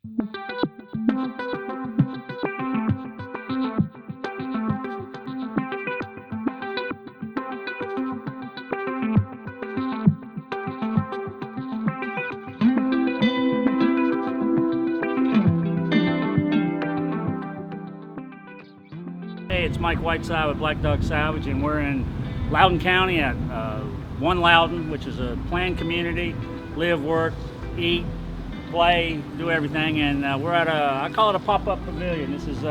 Hey, it's Mike Whiteside with Black Dog Salvage, and we're in Loudoun County at One Loudoun, which is a planned community. Live, work, eat, play, do everything. And we're at I call it a pop-up pavilion. This is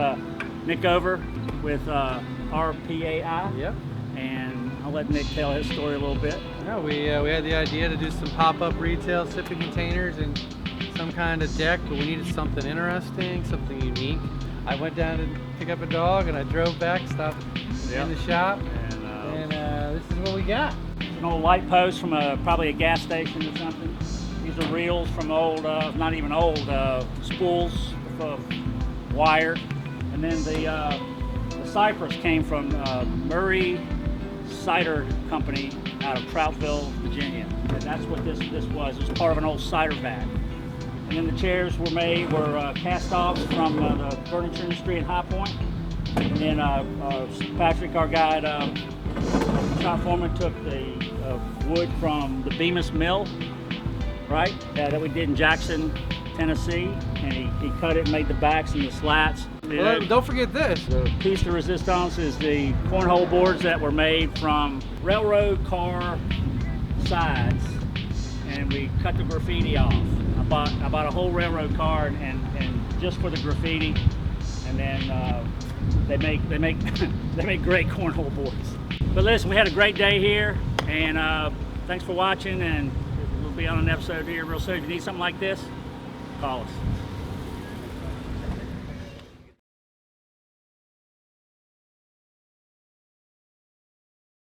Nick over with RPAI. Yep. And I'll let Nick tell his story a little bit. Yeah, we had the idea to do some pop-up retail sipping containers and some kind of deck, but we needed something interesting, something unique. I went down to pick up a dog and I drove back, stopped in the shop, and this is what we got. An old light post from probably a gas station or something. These are reels from old, not even old, spools of wire. And then the cypress came from Murray Cider Company out of Troutville, Virginia. And that's what this was. It was part of an old cider vat. And then the chairs were cast-offs from the furniture industry in High Point. And then Patrick, our guide, shop foreman, took the wood from the Bemis Mill, right, that we did in Jackson, Tennessee, and he cut it and made the backs and the slats. Well, don't forget this. The piece de resistance is the cornhole boards that were made from railroad car sides, and we cut the graffiti off. I bought a whole railroad car and just for the graffiti, and then they make great cornhole boards. But listen, we had a great day here, and thanks for watching, and we'll be on an episode here real soon. If you need something like this, call us.